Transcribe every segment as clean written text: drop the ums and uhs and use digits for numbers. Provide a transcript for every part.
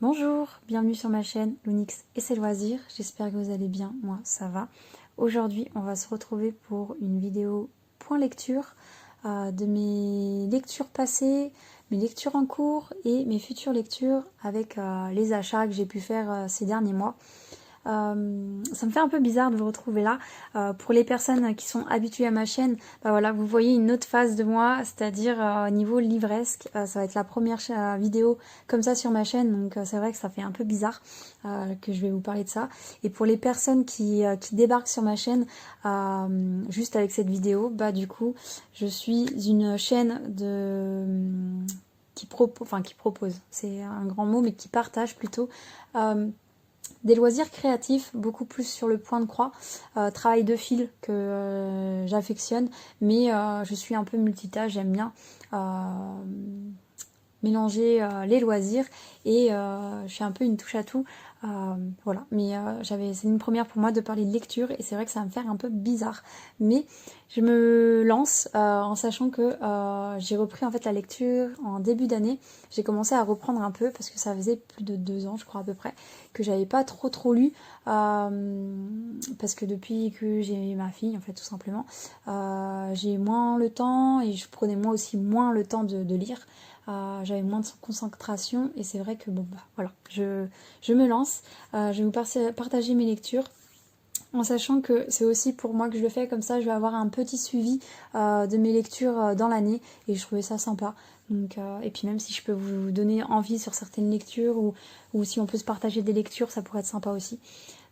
Bonjour, bienvenue sur ma chaîne Lounix et ses loisirs, j'espère que vous allez bien, moi ça va. Aujourd'hui on va se retrouver pour une vidéo point lecture de mes lectures passées, mes lectures en cours et mes futures lectures avec les achats que j'ai pu faire ces derniers mois. Ça me fait un peu bizarre de vous retrouver là. Pour les personnes qui sont habituées à ma chaîne, bah voilà, vous voyez une autre phase de moi, c'est-à-dire au niveau livresque. Ça va être la première vidéo comme ça sur ma chaîne, donc c'est vrai que ça fait un peu bizarre que je vais vous parler de ça. Et pour les personnes qui débarquent sur ma chaîne juste avec cette vidéo, bah du coup, je suis une chaîne qui propose, c'est un grand mot, mais qui partage plutôt des loisirs créatifs, beaucoup plus sur le point de croix, travail de fil que j'affectionne, mais je suis un peu multitâche, j'aime bien mélanger les loisirs et je suis un peu une touche à tout. Voilà, mais c'est une première pour moi de parler de lecture et c'est vrai que ça va me faire un peu bizarre, mais je me lance en sachant que j'ai repris en fait la lecture en début d'année. J'ai commencé à reprendre un peu parce que ça faisait plus de 2 ans je crois à peu près que j'avais pas trop lu parce que depuis que j'ai ma fille en fait tout simplement j'ai moins le temps et je prenais moi aussi moins le temps de lire. J'avais moins de concentration et c'est vrai que bon bah voilà, je me lance, je vais vous partager mes lectures en sachant que c'est aussi pour moi que je le fais, comme ça je vais avoir un petit suivi de mes lectures dans l'année et je trouvais ça sympa. Donc, et puis même si je peux vous donner envie sur certaines lectures ou si on peut se partager des lectures, ça pourrait être sympa aussi.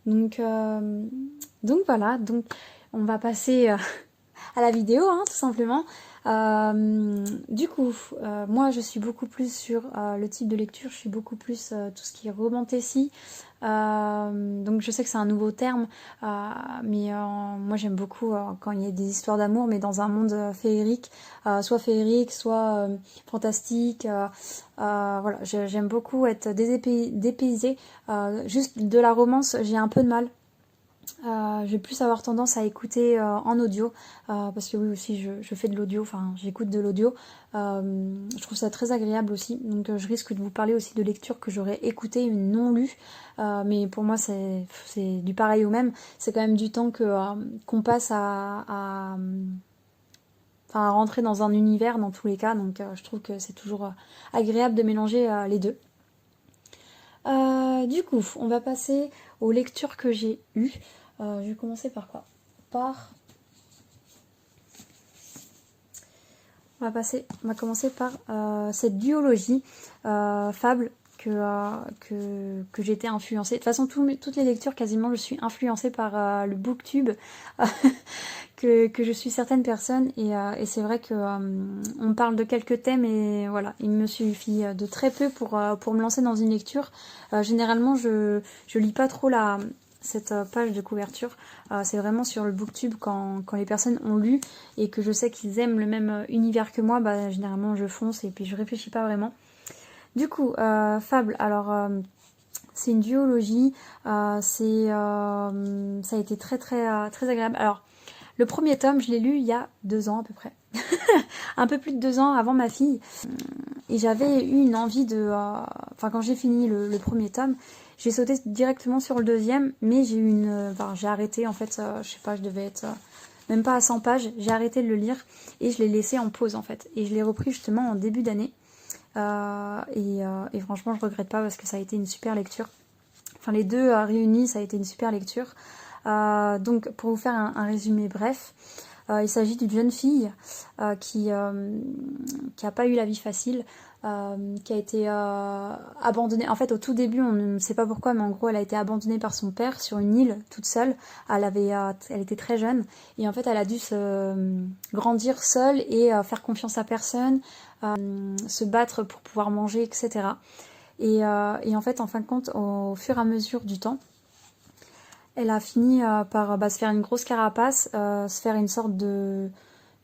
Donc, voilà, donc on va passer à la vidéo, hein, tout simplement. Du coup, moi je suis beaucoup plus sur le type de lecture, je suis beaucoup plus tout ce qui est romantasy. Donc je sais que c'est un nouveau terme, mais moi j'aime beaucoup quand il y a des histoires d'amour, mais dans un monde féerique, soit féerique, soit fantastique. Voilà, j'aime beaucoup être dépaysée. Juste de la romance, j'ai un peu de mal. Je vais plus avoir tendance à écouter en audio parce que oui aussi je fais de l'audio, enfin j'écoute de l'audio. Je trouve ça très agréable aussi, donc je risque de vous parler aussi de lectures que j'aurais écoutées mais non lues, mais pour moi c'est du pareil au même. C'est quand même du temps qu'on passe à rentrer dans un univers dans tous les cas, donc je trouve que c'est toujours agréable de mélanger les deux. Du coup, on va passer aux lectures que j'ai eues. Je vais commencer par quoi? On va commencer par cette duologie Fable que j'ai été influencée. De toute façon, toutes les lectures, quasiment, je suis influencée par le booktube que je suis certaines personnes. Et c'est vrai que on parle de quelques thèmes et voilà, il me suffit de très peu pour me lancer dans une lecture. Généralement, je lis pas trop cette page de couverture. C'est vraiment sur le booktube quand les personnes ont lu et que je sais qu'ils aiment le même univers que moi, bah, généralement je fonce et puis je réfléchis pas vraiment. Du coup, Fable, alors c'est une duologie, ça a été très agréable. Alors, le premier tome, je l'ai lu il y a 2 ans à peu près. Un peu plus de 2 ans avant ma fille. Et j'avais eu une envie de... Enfin, quand j'ai fini le premier tome, j'ai sauté directement sur le deuxième, mais j'ai eu j'ai arrêté, en fait, je sais pas, je devais être même pas à 100 pages, j'ai arrêté de le lire et je l'ai laissé en pause, en fait. Et je l'ai repris justement en début d'année. Et franchement, je regrette pas parce que ça a été une super lecture. Enfin, les deux réunis, ça a été une super lecture. Donc, pour vous faire un résumé bref, il s'agit d'une jeune fille qui a pas eu la vie facile, qui a été abandonnée. En fait, au tout début, on ne sait pas pourquoi, mais en gros, elle a été abandonnée par son père sur une île toute seule. Elle était très jeune et en fait, elle a dû grandir seule et faire confiance à personne, se battre pour pouvoir manger, etc. Et en fait, en fin de compte, au fur et à mesure du temps, elle a fini par se faire une grosse carapace, se faire une sorte de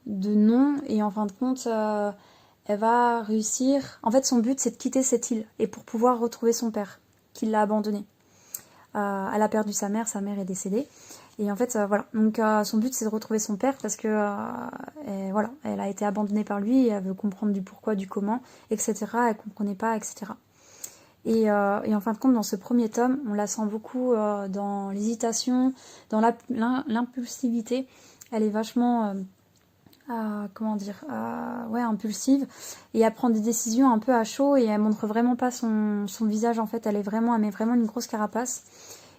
nom, et en fin de compte, elle va réussir. En fait, son but, c'est de quitter cette île, et pour pouvoir retrouver son père, qui l'a abandonnée. Elle a perdu sa mère est décédée. Et en fait, voilà. Donc, son but, c'est de retrouver son père, parce que, voilà, elle a été abandonnée par lui, et elle veut comprendre du pourquoi, du comment, etc. Elle comprenait pas, etc. Et en fin de compte, dans ce premier tome, on la sent beaucoup dans l'hésitation, dans l'impulsivité. Elle est vachement, comment dire, ouais, impulsive, et elle prend des décisions un peu à chaud, et elle montre vraiment pas son visage en fait. Elle met vraiment une grosse carapace.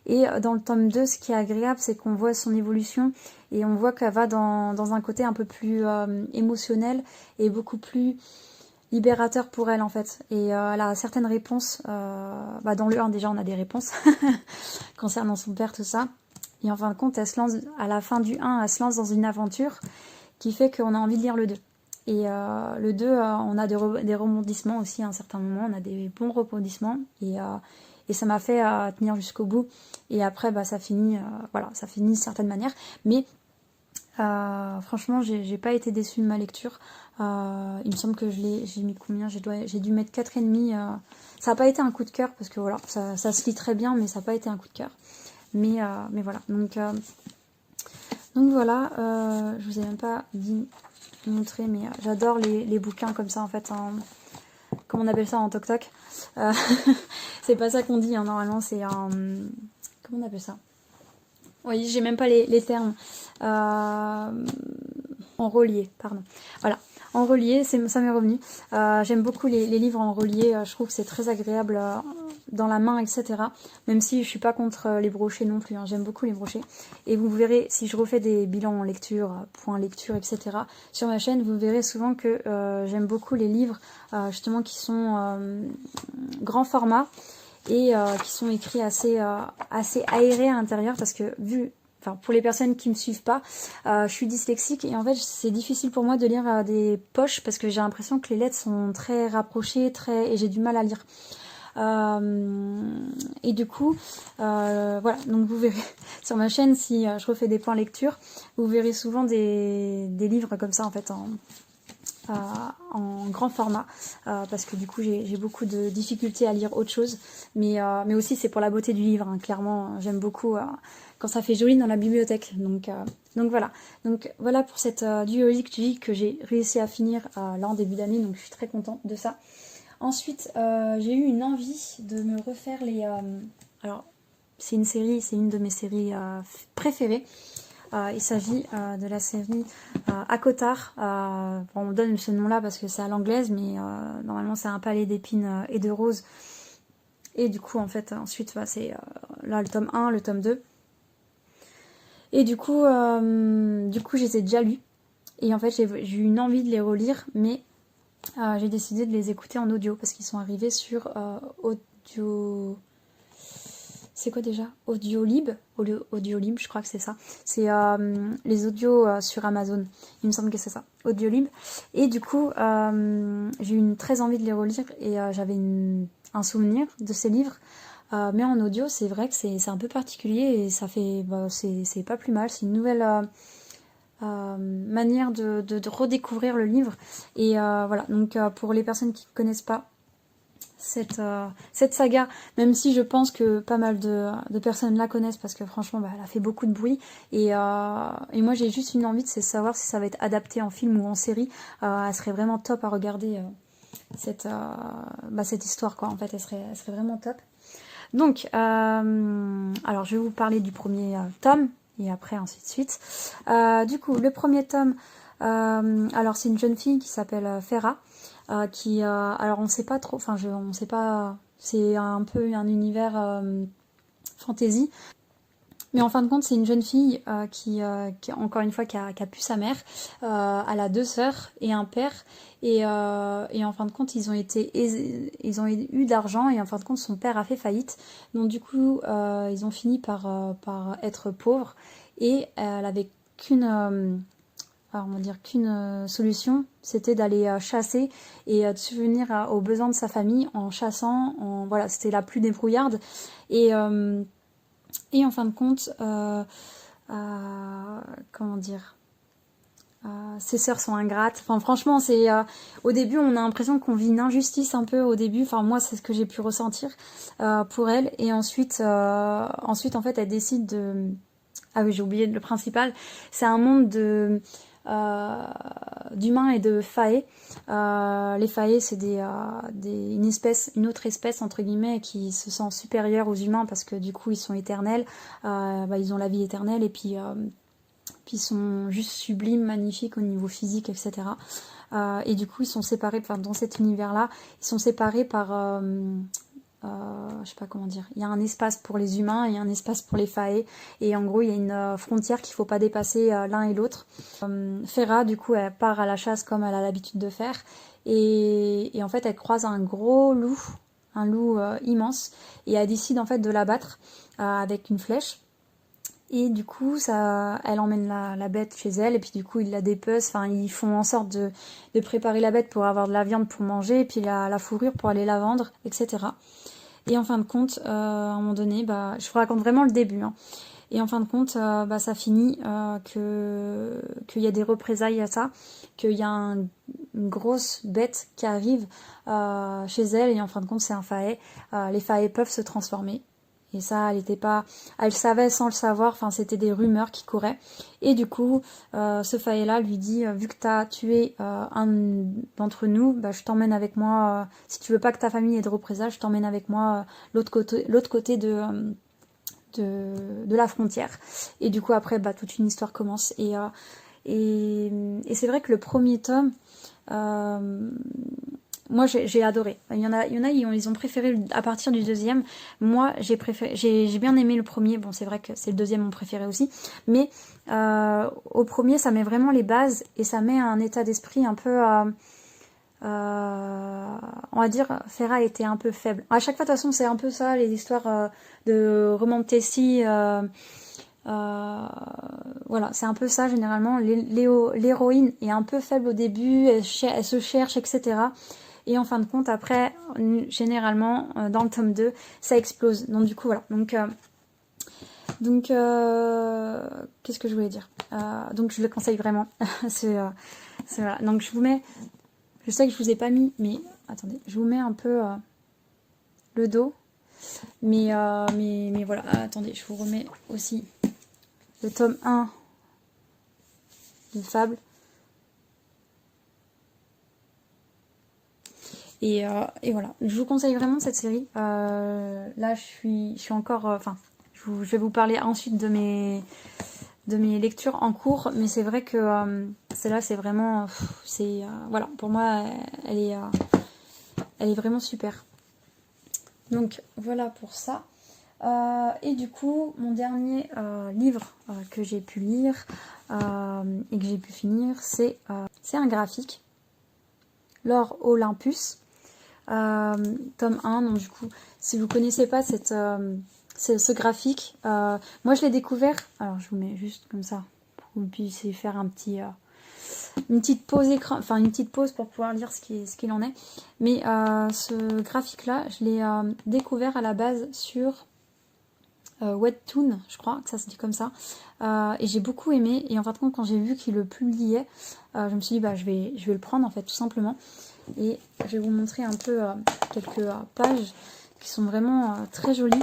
Et dans le tome 2, ce qui est agréable, c'est qu'on voit son évolution, et on voit qu'elle va dans un côté un peu plus émotionnel et beaucoup plus libérateur pour elle en fait. Et elle a certaines réponses. Dans le 1 déjà, on a des réponses concernant son père, tout ça. Et en fin de compte, elle se lance, à la fin du 1, elle se lance dans une aventure qui fait qu'on a envie de lire le 2. Et le 2, on a des rebondissements aussi à un certain moment, on a des bons rebondissements, et ça m'a fait tenir jusqu'au bout. Et après, ça finit, ça finit d'une certaine manière. Mais franchement, j'ai pas été déçue de ma lecture. Il me semble que j'ai mis combien, j'ai dû mettre 4,5. Ça n'a pas été un coup de cœur, parce que voilà, ça se lit très bien, mais ça n'a pas été un coup de cœur. Mais voilà, donc voilà, je vous ai même pas montré, mais j'adore les bouquins comme ça en fait, comment on appelle ça en toc-toc. C'est pas ça qu'on dit, hein, normalement c'est un... Comment on appelle ça? Oui, j'ai même pas les termes. En relié, pardon. Voilà, en relié, ça m'est revenu. J'aime beaucoup les livres en relié, je trouve que c'est très agréable dans la main, etc. Même si je suis pas contre les brochets non plus, hein. J'aime beaucoup les brochets. Et vous verrez, si je refais des bilans en lecture, points lecture, etc. sur ma chaîne, vous verrez souvent que j'aime beaucoup les livres justement qui sont grand format, et qui sont écrits assez aérés à l'intérieur, parce que pour les personnes qui me suivent pas, je suis dyslexique, et en fait c'est difficile pour moi de lire des poches, parce que j'ai l'impression que les lettres sont très rapprochées, et j'ai du mal à lire. Et du coup, voilà, donc vous verrez sur ma chaîne, si je refais des points lecture, vous verrez souvent des livres comme ça en fait, en grand format, parce que du coup j'ai beaucoup de difficultés à lire autre chose, mais aussi c'est pour la beauté du livre, hein, clairement j'aime beaucoup quand ça fait joli dans la bibliothèque, donc voilà pour cette duologie que j'ai réussi à finir là en début d'année, donc je suis très contente de ça. Ensuite j'ai eu une envie de me refaire alors c'est une de mes séries préférées. Il s'agit de la série ACOTAR. On donne ce nom-là parce que c'est à l'anglaise, mais normalement c'est un palais d'épines et de roses. Et du coup, en fait, ensuite, c'est là le tome 1, le tome 2. Et du coup, je les ai déjà lus. Et en fait, j'ai eu une envie de les relire, mais j'ai décidé de les écouter en audio, parce qu'ils sont arrivés sur audio... C'est quoi déjà? Audiolib, je crois que c'est ça. C'est les audios sur Amazon. Il me semble que c'est ça. Audiolib. Et du coup, j'ai eu très envie de les relire, et j'avais un souvenir de ces livres. Mais en audio, c'est vrai que c'est un peu particulier, et ça fait, c'est pas plus mal. C'est une nouvelle manière de redécouvrir le livre. Et voilà. Donc pour les personnes qui ne connaissent pas cette saga, même si je pense que pas mal de personnes la connaissent, parce que franchement elle a fait beaucoup de bruit, et moi j'ai juste une envie, c'est savoir si ça va être adapté en film ou en série. Elle serait vraiment top à regarder, cette histoire quoi, en fait elle serait vraiment top. Donc alors je vais vous parler du premier tome, et après ainsi de suite. Du coup le premier tome, alors c'est une jeune fille qui s'appelle Feyre, qui alors on sait pas trop, on sait pas, c'est un peu un univers fantasy, mais en fin de compte c'est une jeune fille qui encore une fois qui a pu sa mère. Elle a 2 sœurs et un père, et en fin de compte ils ont eu d'argent, et en fin de compte son père a fait faillite, donc du coup ils ont fini par être pauvres, et elle avait qu'une solution, c'était d'aller chasser, et de subvenir aux besoins de sa famille en chassant. Voilà, c'était la plus débrouillarde. Et en fin de compte, comment dire, ses sœurs sont ingrates. Enfin, franchement, au début, on a l'impression qu'on vit une injustice un peu au début. Enfin, moi, c'est ce que j'ai pu ressentir pour elle. Et ensuite, en fait, elle décide de... Ah oui, j'ai oublié le principal. C'est un monde d'humains et de fae. Les faées, c'est une autre espèce entre guillemets qui se sent supérieure aux humains parce que du coup ils sont éternels, ils ont la vie éternelle et puis ils sont juste sublimes, magnifiques au niveau physique, etc. Et du coup ils sont séparés, enfin dans cet univers-là, ils sont séparés par je sais pas comment dire, il y a un espace pour les humains et un espace pour les faées, et en gros il y a une frontière qu'il faut pas dépasser l'un et l'autre. Feyre du coup elle part à la chasse comme elle a l'habitude de faire, et en fait elle croise un gros loup, un loup immense, et elle décide en fait de l'abattre avec une flèche. Et du coup, elle emmène la bête chez elle, et puis du coup, ils la dépecent. Enfin, ils font en sorte de préparer la bête pour avoir de la viande pour manger, et puis la fourrure pour aller la vendre, etc. Et en fin de compte, à un moment donné, je vous raconte vraiment le début, hein. Et en fin de compte, ça finit qu'il y a des représailles à ça, qu'il y a une grosse bête qui arrive chez elle, et en fin de compte, c'est un faet. Les faets peuvent se transformer. Et ça, elle savait sans le savoir, enfin c'était des rumeurs qui couraient. Et du coup, ce faet-là lui dit, vu que t'as tué un d'entre nous, je t'emmène avec moi, si tu veux pas que ta famille ait de représailles, je t'emmène avec moi l'autre côté de la frontière. Et du coup après, toute une histoire commence. Et c'est vrai que le premier tome, moi j'ai adoré. Il y en a ils ont préféré à partir du deuxième. Moi j'ai bien aimé le premier. Bon, c'est vrai que c'est le deuxième mon préféré aussi, mais au premier ça met vraiment les bases et ça met un état d'esprit un peu on va dire Feyre était un peu faible. À chaque fois de toute façon c'est un peu ça, les histoires de romantasy, voilà, c'est un peu ça généralement. L'héroïne est un peu faible au début, elle se cherche, etc. Et en fin de compte, après, généralement, dans le tome 2, ça explose. Donc du coup, voilà. Donc qu'est-ce que je voulais dire, donc je le conseille vraiment. Voilà. Donc je vous mets, je sais que je vous ai pas mis, mais attendez, je vous mets un peu le dos. Mais voilà, attendez, je vous remets aussi le tome 1 de Fable. Et voilà, je vous conseille vraiment cette série. Là, je suis encore... Enfin, je vais vous parler ensuite de mes lectures en cours. Mais c'est vrai que celle-là, c'est vraiment... voilà, pour moi, elle est vraiment super. Donc, voilà pour ça. Et du coup, mon dernier livre que j'ai pu lire et que j'ai pu finir, c'est un graphique. L'Or Olympus. Tome 1, donc du coup, si vous connaissez pas ce graphique, moi je l'ai découvert, alors je vous mets juste comme ça, pour que vous puissiez faire une petite pause écran, enfin une petite pause pour pouvoir lire ce qu'il en est. Mais ce graphique-là, je l'ai découvert à la base sur Webtoon, je crois que ça se dit comme ça, et j'ai beaucoup aimé, et en fin de compte, quand j'ai vu qu'il le publiait, je me suis dit, je vais le prendre en fait, tout simplement. Et je vais vous montrer un peu quelques pages qui sont vraiment très jolies.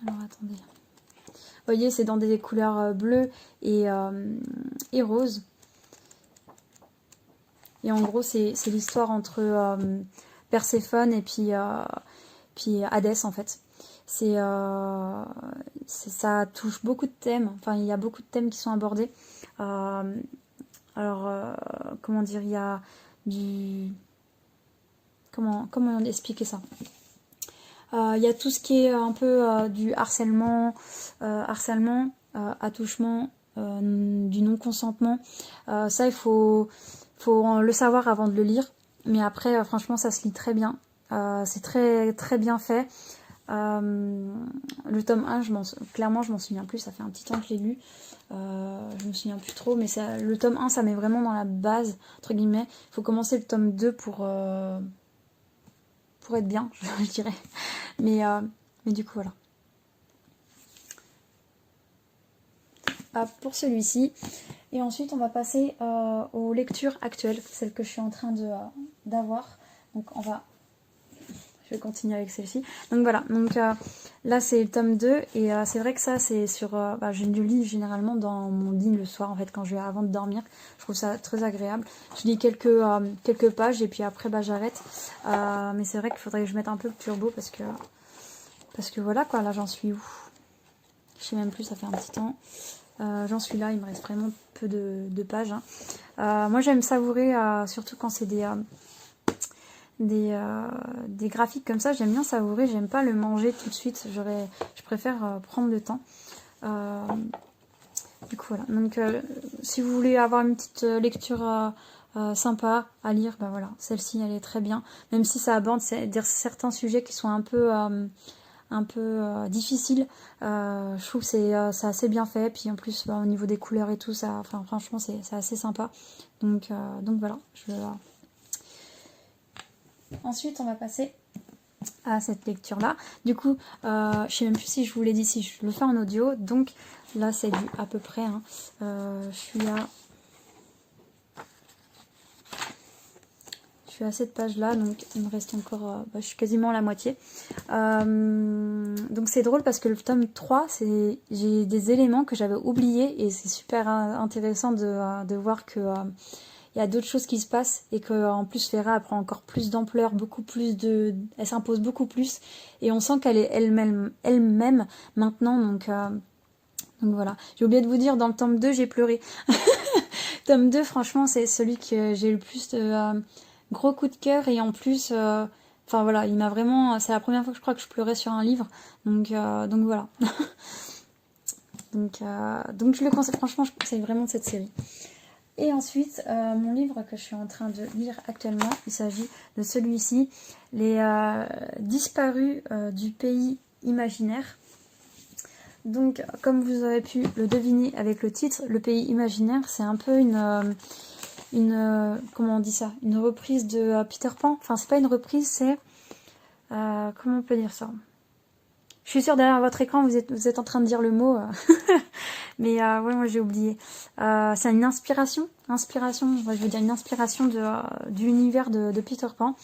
Alors attendez. Vous voyez, c'est dans des couleurs bleues et roses. Et en gros, c'est l'histoire entre Perséphone et puis Hadès en fait. Ça touche beaucoup de thèmes. Enfin, il y a beaucoup de thèmes qui sont abordés. Comment dire, il y a comment expliquer ça, il y a tout ce qui est un peu du harcèlement, attouchement, du non-consentement. Ça, il faut le savoir avant de le lire. Mais après, franchement, ça se lit très bien. C'est très, très bien fait. Le tome 1, clairement, je m'en souviens plus. Ça fait un petit temps que je l'ai lu. Je me souviens plus trop, mais le tome 1 ça met vraiment dans la base entre guillemets. Il faut commencer le tome 2 pour être bien, je dirais, mais du coup voilà. Pour celui-ci, et ensuite on va passer aux lectures actuelles, celles que je suis en train d'avoir. Donc je je vais continuer avec celle-ci. Donc voilà, donc là c'est le tome 2 et c'est vrai que ça c'est sur... je le lis généralement dans mon lit le soir en fait quand je vais avant de dormir. Je trouve ça très agréable. Je lis quelques pages et puis après j'arrête. Mais c'est vrai qu'il faudrait que je mette un peu le turbo parce que voilà quoi, là j'en suis où? Je sais même plus, ça fait un petit temps. J'en suis là, il me reste vraiment peu de pages. Hein. Moi j'aime savourer, surtout quand c'est des graphiques comme ça, j'aime bien savourer, j'aime pas le manger tout de suite, je préfère prendre le temps. Du coup voilà, donc si vous voulez avoir une petite lecture sympa à lire, voilà, celle-ci elle est très bien, même si ça aborde certains sujets qui sont un peu difficiles, je trouve que c'est assez bien fait, puis en plus au niveau des couleurs et tout, franchement c'est assez sympa, donc voilà, ensuite, on va passer à cette lecture-là. Du coup, je sais même plus si je vous l'ai dit, si je le fais en audio. Donc là, c'est du à peu près. Hein. Je suis à cette page-là, donc il me reste encore... je suis quasiment à la moitié. Donc c'est drôle parce que le tome 3, j'ai des éléments que j'avais oubliés et c'est super intéressant de voir que... il y a d'autres choses qui se passent et qu'en plus Feyre prend encore plus d'ampleur, elle s'impose beaucoup plus et on sent qu'elle est elle-même maintenant, donc voilà. J'ai oublié de vous dire, dans le tome 2 j'ai pleuré. Tome 2 franchement c'est celui que j'ai le plus de gros coup de cœur et en plus voilà, il m'a vraiment, c'est la première fois que je crois que je pleurais sur un livre, donc voilà. donc je le conseille, franchement je conseille vraiment cette série. Et ensuite, mon livre que je suis en train de lire actuellement, il s'agit de celui-ci, Les disparus du pays imaginaire. Donc, comme vous aurez pu le deviner avec le titre, le pays imaginaire, c'est un peu comment on dit ça, une reprise de Peter Pan. Enfin, c'est pas une reprise, c'est... comment on peut dire ça? Je suis sûre derrière votre écran, vous êtes en train de dire le mot, mais ouais, moi j'ai oublié. C'est une inspiration, je veux dire une inspiration du univers de Peter Pan.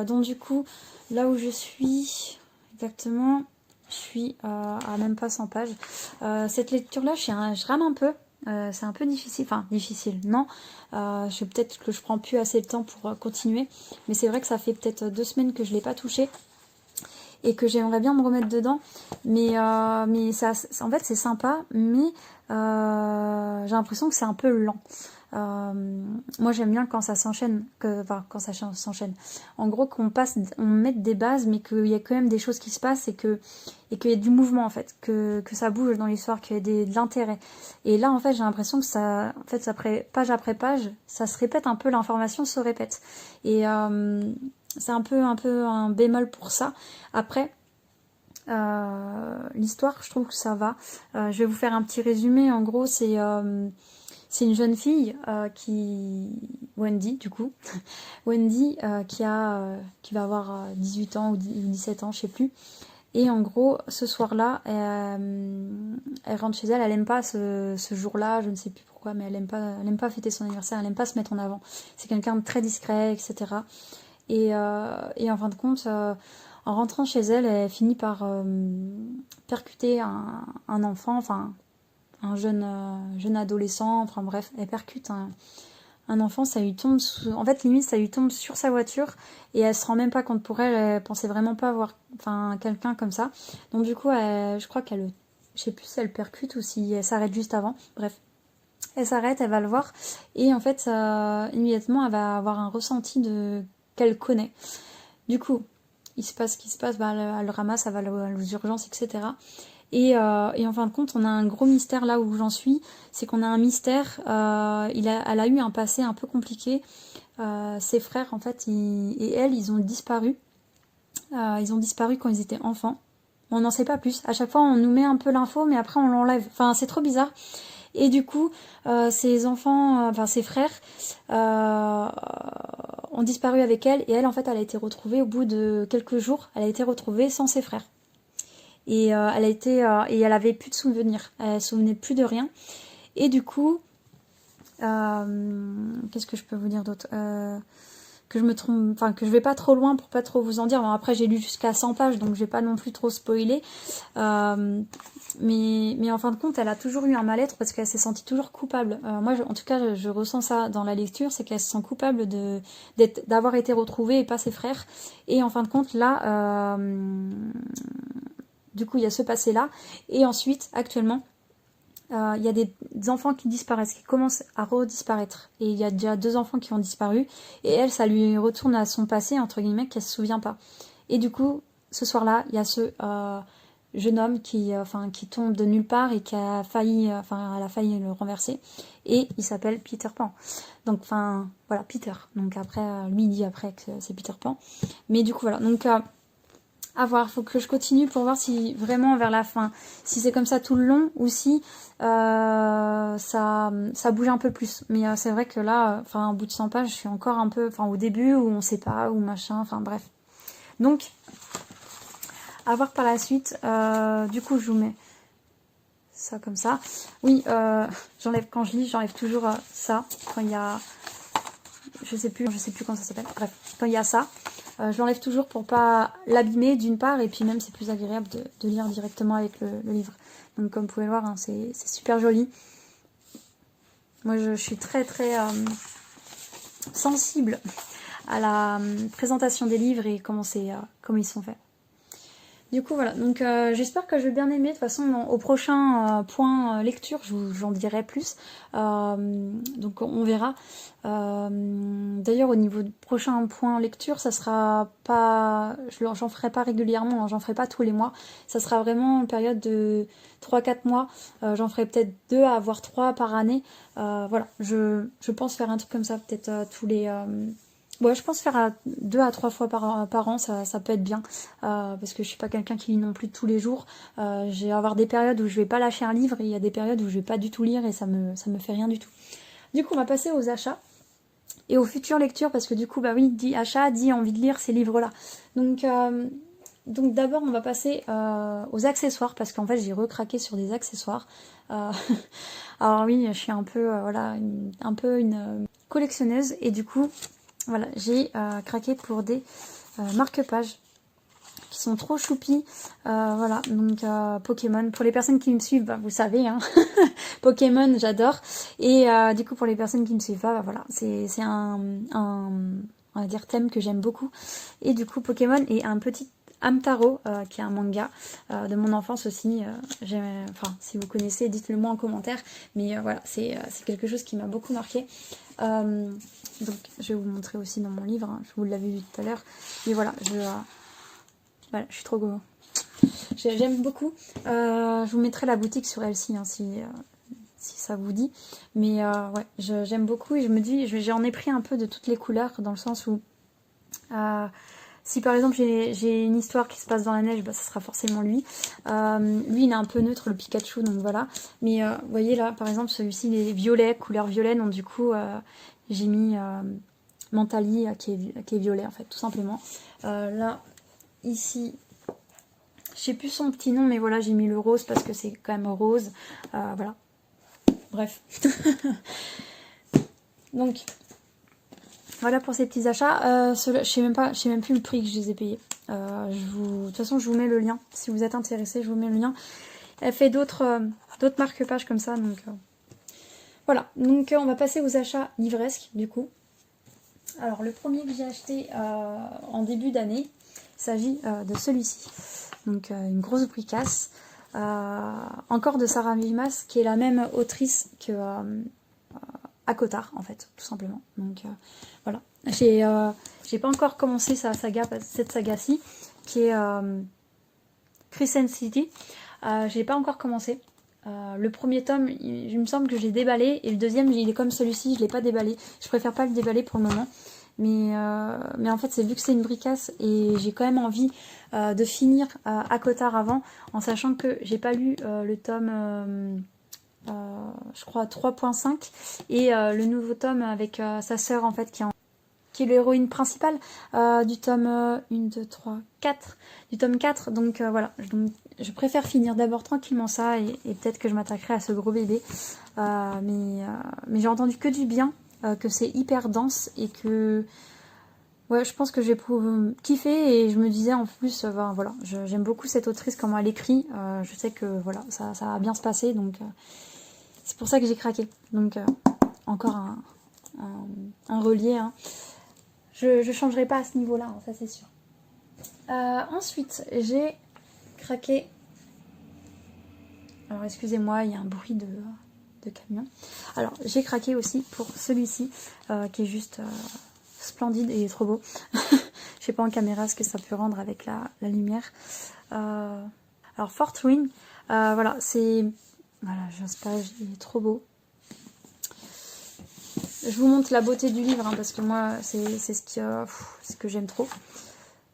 Donc du coup, là où je suis exactement, je suis à même pas 100 pages. Cette lecture-là, je rame un peu. C'est un peu difficile, non. Peut-être que je prends plus assez de temps pour continuer, mais c'est vrai que ça fait peut-être 2 semaines que je l'ai pas touché. Et que j'aimerais bien me remettre dedans, mais ça, en fait c'est sympa, mais j'ai l'impression que c'est un peu lent. Moi j'aime bien quand ça s'enchaîne, quand ça s'enchaîne. En gros on mette des bases, mais qu'il y a quand même des choses qui se passent et qu'il y a du mouvement en fait, que ça bouge dans l'histoire, qu'il y a de l'intérêt. Et là en fait j'ai l'impression que ça, page après page, ça se répète un peu, l'information se répète. Et c'est un peu un bémol pour ça. Après, l'histoire, je trouve que ça va. Je vais vous faire un petit résumé. En gros, c'est une jeune fille Wendy, du coup. Wendy, qui va avoir 18 ans ou 17 ans, je sais plus. Et en gros, ce soir-là, elle rentre chez elle. Elle aime pas ce jour-là, je ne sais plus pourquoi, mais elle aime pas fêter son anniversaire. Elle aime pas se mettre en avant. C'est quelqu'un de très discret, etc. Et en fin de compte, en rentrant chez elle, elle finit par percuter un enfant, enfin un jeune adolescent, enfin bref, elle percute un enfant, ça lui tombe en fait limite ça lui tombe sur sa voiture et elle se rend même pas compte. Pour elle pensait vraiment pas avoir quelqu'un comme ça. Donc du coup, je crois je sais plus si elle percute ou si elle s'arrête juste avant. Bref, elle s'arrête, elle va le voir et en fait immédiatement elle va avoir un ressenti qu'elle connaît. Du coup, il se passe ce qui se passe, elle le ramasse, elle va aux urgences, etc. Et en fin de compte, on a un gros mystère là où j'en suis, c'est qu'on a un mystère, elle a eu un passé un peu compliqué, ses frères en fait, et elle, ils ont disparu quand ils étaient enfants. On n'en sait pas plus, à chaque fois on nous met un peu l'info, mais après on l'enlève, c'est trop bizarre. Et du coup, ses frères ont disparu avec elle. Et elle, en fait, elle a été retrouvée au bout de quelques jours. Elle a été retrouvée sans ses frères. Et elle avait plus de souvenirs. Elle se souvenait plus de rien. Et du coup, qu'est-ce que je peux vous dire d'autre ? que je me trompe, enfin que je vais pas trop loin pour pas trop vous en dire. Bon, après j'ai lu jusqu'à 100 pages donc je vais pas non plus trop spoiler. Mais en fin de compte elle a toujours eu un mal-être parce qu'elle s'est sentie toujours coupable. Moi en tout cas je ressens ça dans la lecture, c'est qu'elle se sent coupable d'avoir été retrouvée et pas ses frères. Et en fin de compte là, du coup il y a ce passé là. Et ensuite actuellement il y a des enfants qui disparaissent, qui commencent à redisparaître. Et il y a déjà 2 enfants qui ont disparu. Et elle, ça lui retourne à son passé, entre guillemets, qu'elle se souvient pas. Et du coup, ce soir-là, il y a ce jeune homme qui tombe de nulle part et qui a failli, elle a failli le renverser. Et il s'appelle Peter Pan. Donc, voilà, Peter. Donc après, lui il dit après que c'est Peter Pan. Mais du coup, voilà. Donc, à voir, faut que je continue pour voir si vraiment vers la fin, si c'est comme ça tout le long ou si ça bouge un peu plus. Mais c'est vrai que là, au bout de 100 pages, je suis encore un peu, au début où on sait pas, ou machin, bref. Donc, à voir par la suite. Du coup, je vous mets ça comme ça. Oui, j'enlève quand je lis, j'enlève toujours ça quand il y a, je sais plus comment ça s'appelle. Bref, quand il y a ça. Je l'enlève toujours pour pas l'abîmer d'une part et puis même c'est plus agréable de lire directement avec le livre. Donc comme vous pouvez le voir, hein, c'est super joli. Moi je suis très sensible à la présentation des livres et comment ils sont faits. Du coup voilà, donc j'espère que je vais bien aimer. De toute façon au prochain point lecture j'en dirai plus, donc on verra. D'ailleurs au niveau du prochain point lecture, ça sera pas, j'en ferai pas régulièrement, hein, j'en ferai pas tous les mois, ça sera vraiment une période de 3-4 mois, j'en ferai peut-être 2 à voire 3 par année. Voilà, je pense faire un truc comme ça, peut-être tous les... Ouais, je pense faire 2 à 3 fois par an, ça peut être bien, parce que je suis pas quelqu'un qui lit non plus tous les jours. Je vais avoir des périodes où je vais pas lâcher un livre et il y a des périodes où je vais pas du tout lire et ça me fait rien du tout. Du coup, on va passer aux achats et aux futures lectures parce que du coup, bah oui, dit achat, dit envie de lire ces livres-là. Donc d'abord, on va passer aux accessoires parce qu'en fait, j'ai recraqué sur des accessoires. Alors oui, je suis un peu, une collectionneuse et du coup... Voilà, j'ai craqué pour des marque-pages qui sont trop choupis. Voilà, donc Pokémon. Pour les personnes qui me suivent, bah, vous savez, hein, Pokémon, j'adore. Et du coup, pour les personnes qui me suivent pas, bah, voilà, c'est on va dire thème que j'aime beaucoup. Et du coup, Pokémon et un petit Hamtaro, qui est un manga de mon enfance aussi. Si vous connaissez, dites-le moi en commentaire. Mais voilà, c'est quelque chose qui m'a beaucoup marqué. Donc je vais vous montrer aussi dans mon livre, hein, je vous l'avais vu tout à l'heure. Et voilà, je suis trop gourmand. J'aime beaucoup. Je vous mettrai la boutique sur Etsy hein, si ça vous dit. Mais ouais, j'aime beaucoup et je me dis, j'en ai pris un peu de toutes les couleurs dans le sens où si par exemple j'ai une histoire qui se passe dans la neige, bah, ça sera forcément lui. Lui il est un peu neutre, le Pikachu, donc voilà. Mais vous voyez là, par exemple, celui-ci il est violet, couleur violet, donc du coup j'ai mis Mentali qui est violet en fait, tout simplement. Là, ici, je sais plus son petit nom, mais voilà, j'ai mis le rose parce que c'est quand même rose. Voilà. Bref. Donc... Voilà pour ces petits achats. Je sais même plus le prix que je les ai payés. De toute façon, je vous mets le lien. Si vous êtes intéressé, je vous mets le lien. Elle fait d'autres marque-pages comme ça. Donc voilà. Donc on va passer aux achats livresques du coup. Alors le premier que j'ai acheté en début d'année, il s'agit de celui-ci. Donc une grosse bricasse. Encore de Sarah Mimas, qui est la même autrice que... à Cotard en fait, tout simplement. Donc voilà. J'ai pas encore commencé cette saga-ci, qui est Crescent City. J'ai pas encore commencé. Le premier tome, il me semble que j'ai déballé, et le deuxième, il est comme celui-ci, je l'ai pas déballé. Je préfère pas le déballer pour le moment. Mais en fait, c'est vu que c'est une bricasse, et j'ai quand même envie de finir à Cotard avant, en sachant que j'ai pas lu le tome... je crois 3.5 et le nouveau tome avec sa sœur en fait qui est l'héroïne principale du tome 1, 2, 3, 4 du tome 4 donc voilà, je préfère finir d'abord tranquillement ça et peut-être que je m'attaquerai à ce gros bébé mais j'ai entendu que du bien, que c'est hyper dense et que Ouais, je pense que j'ai kiffé et je me disais en plus, ben, voilà, j'aime beaucoup cette autrice, comment elle écrit. Je sais que voilà, ça va bien se passer, donc c'est pour ça que j'ai craqué. Donc encore un relié. Hein. Je changerai pas à ce niveau-là, hein, ça c'est sûr. Ensuite, j'ai craqué. Alors excusez-moi, il y a un bruit de camion. Alors j'ai craqué aussi pour celui-ci, qui est juste splendide et trop beau. Je sais pas en caméra ce que ça peut rendre avec la lumière. Alors Fort Wing, voilà, c'est... Voilà, j'ose pas, il est trop beau. Je vous montre la beauté du livre, hein, parce que moi, c'est ce que j'aime trop.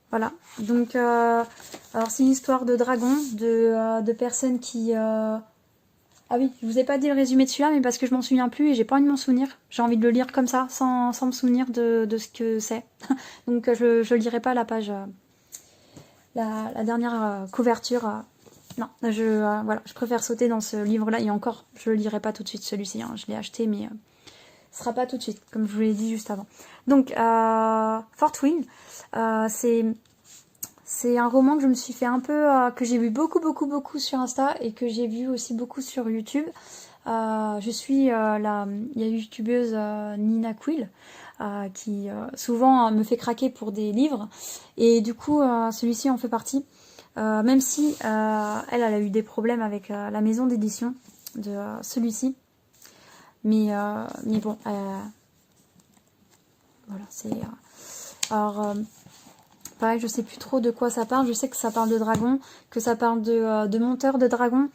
Voilà, donc, alors c'est une histoire de dragons, de personnes qui... Ah oui, je vous ai pas dit le résumé de celui-là, mais parce que je m'en souviens plus et j'ai pas envie de m'en souvenir. J'ai envie de le lire comme ça, sans me souvenir de ce que c'est. Donc je lirai pas la page, la dernière couverture. Non, voilà, je préfère sauter dans ce livre-là. Et encore, je le lirai pas tout de suite celui-ci. Hein. Je l'ai acheté, mais ce sera pas tout de suite, comme je vous l'ai dit juste avant. Donc, Fort Wing, c'est un roman que je me suis fait un peu, que j'ai vu beaucoup sur Insta et que j'ai vu aussi beaucoup sur YouTube. Je suis il y a une youtubeuse Nina Quill qui souvent me fait craquer pour des livres et du coup celui-ci en fait partie. Même si elle a eu des problèmes avec la maison d'édition de celui-ci. Mais bon, voilà, c'est... alors, pareil, je sais plus trop de quoi ça parle. Je sais que ça parle de dragons, que ça parle de monteurs de dragons,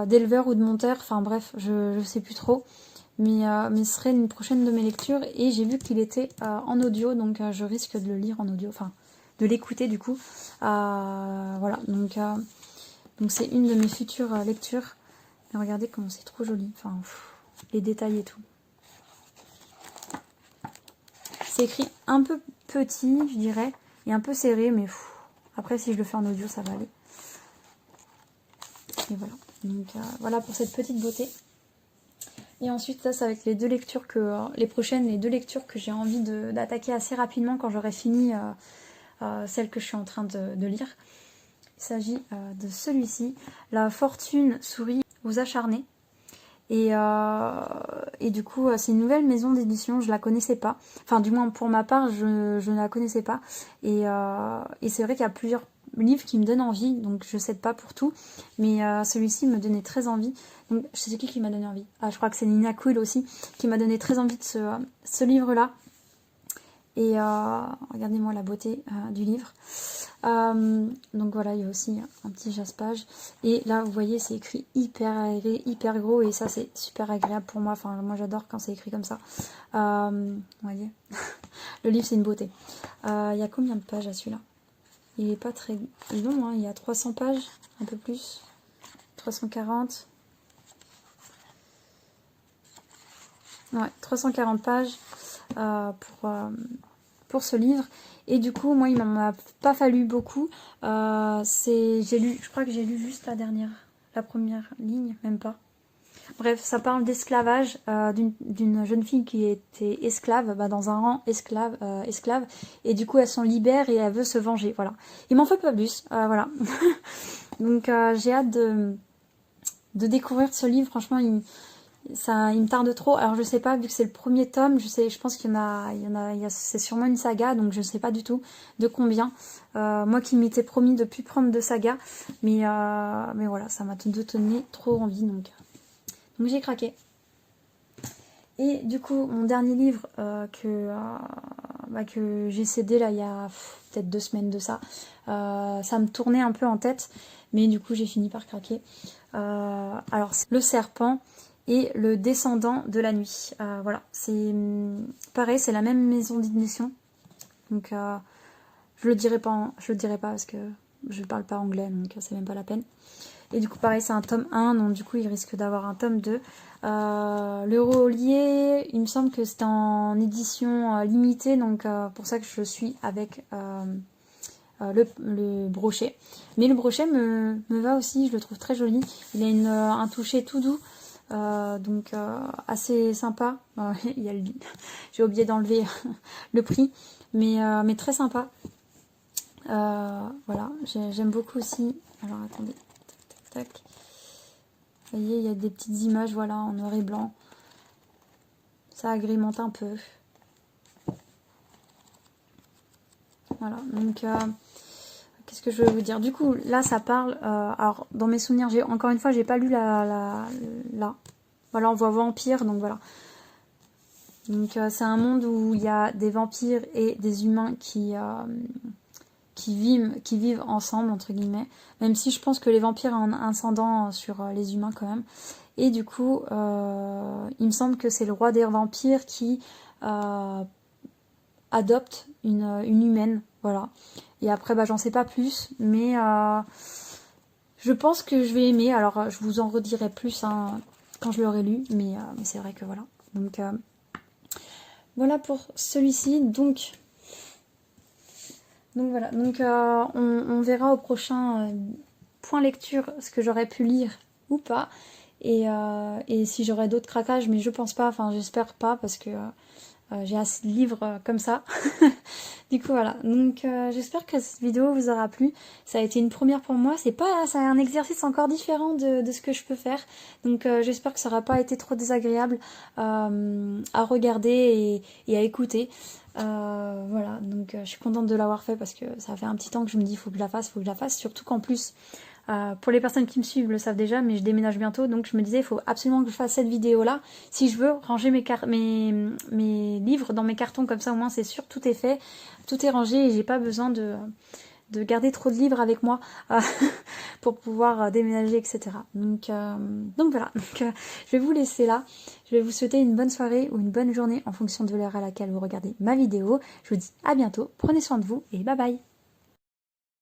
d'éleveurs ou de monteurs. Enfin bref, je sais plus trop. Mais ce serait une prochaine de mes lectures. Et j'ai vu qu'il était en audio, donc je risque de le lire en audio. Enfin, de l'écouter du coup. Voilà, donc c'est une de mes futures lectures. Mais regardez comment c'est trop joli. Enfin, les détails et tout. C'est écrit un peu petit, je dirais, et un peu serré, mais après si je le fais en audio, ça va aller. Et voilà. Donc voilà pour cette petite beauté. Et ensuite, ça, c'est avec les deux lectures les deux lectures que j'ai envie d'attaquer assez rapidement quand j'aurai fini celle que je suis en train de lire. Il s'agit de celui-ci, La fortune sourit aux acharnés. Et du coup, c'est une nouvelle maison d'édition, je la connaissais pas. Enfin, du moins pour ma part, je ne la connaissais pas. Et c'est vrai qu'il y a plusieurs livres qui me donnent envie, donc je cède pas pour tout. Mais celui-ci me donnait très envie. Donc, je sais qui m'a donné envie. Ah, je crois que c'est Nina Quill aussi, qui m'a donné très envie de ce livre-là. Et regardez-moi la beauté du livre. Donc voilà, il y a aussi un petit jaspage. Et là, vous voyez, c'est écrit hyper aéré, hyper gros. Et ça, c'est super agréable pour moi. Enfin, moi, j'adore quand c'est écrit comme ça. Vous voyez, le livre, c'est une beauté. Il y a combien de pages à celui-là? Il est pas très long, hein. Il y a 300 pages, un peu plus. 340. Ouais, 340 pages pour ce livre. Et du coup, moi, il m'en a pas fallu beaucoup. Je crois que j'ai lu juste la première ligne, même pas. Bref, ça parle d'esclavage, d'une jeune fille qui était esclave, dans un rang esclave. Et du coup, elle s'en libère et elle veut se venger. Voilà. Il m'en fait pas plus. Voilà. Donc, j'ai hâte de découvrir ce livre. Franchement, il me tarde trop. Alors je sais pas, vu que c'est le premier tome, je pense qu'il y en a, c'est sûrement une saga, donc je sais pas du tout de combien. Moi qui m'étais promis de plus prendre de saga, mais voilà, ça m'a donné trop envie, donc j'ai craqué. Et du coup, mon dernier livre que j'ai cédé là il y a peut-être 2 semaines de ça, ça me tournait un peu en tête, mais du coup j'ai fini par craquer. Alors c'est Le Serpent et Le Descendant de la Nuit. Voilà, c'est pareil, c'est la même maison d'édition. Donc je le dirai pas parce que je parle pas anglais, donc c'est même pas la peine. Et du coup pareil, c'est un tome 1, donc du coup il risque d'avoir un tome 2. Le relié, il me semble que c'est en édition limitée, donc pour ça que je suis avec le brochet. Mais le brochet me va aussi, je le trouve très joli. Il a un toucher tout doux. Donc assez sympa. Il y a j'ai oublié d'enlever le prix, mais très sympa. Voilà, j'aime beaucoup aussi. Alors attendez, tac, tac, tac. Vous voyez, il y a des petites images, voilà, en noir et blanc. Ça agrémente un peu. Voilà, donc qu'est-ce que je veux vous dire? Du coup, là, ça parle. Alors, dans mes souvenirs, encore une fois, j'ai pas lu là. Voilà, on voit vampire, donc voilà. Donc, c'est un monde où il y a des vampires et des humains qui vivent ensemble, entre guillemets. Même si je pense que les vampires ont un ascendant sur les humains quand même. Et du coup, il me semble que c'est le roi des vampires qui adopte une humaine, voilà. Et après, bah, j'en sais pas plus, mais je pense que je vais aimer. Alors, je vous en redirai plus hein, quand je l'aurai lu, mais c'est vrai que voilà. Donc, voilà pour celui-ci. Donc voilà. Donc, on verra au prochain point lecture ce que j'aurais pu lire ou pas. Et si j'aurai d'autres craquages, mais je pense pas, enfin, j'espère pas, parce que j'ai assez de livres comme ça. Du coup voilà, donc j'espère que cette vidéo vous aura plu. Ça a été une première pour moi, c'est un exercice encore différent de ce que je peux faire. Donc j'espère que ça n'aura pas été trop désagréable à regarder et à écouter. Voilà, donc je suis contente de l'avoir fait parce que ça fait un petit temps que je me dis faut que je la fasse, surtout qu'en plus pour les personnes qui me suivent le savent déjà, mais je déménage bientôt, donc je me disais il faut absolument que je fasse cette vidéo là si je veux ranger mes livres dans mes cartons, comme ça au moins c'est sûr, tout est fait, tout est rangé et j'ai pas besoin de garder trop de livres avec moi pour pouvoir déménager, etc. Donc voilà, donc, je vais vous laisser là. Je vais vous souhaiter une bonne soirée ou une bonne journée en fonction de l'heure à laquelle vous regardez ma vidéo. Je vous dis à bientôt, prenez soin de vous et bye bye.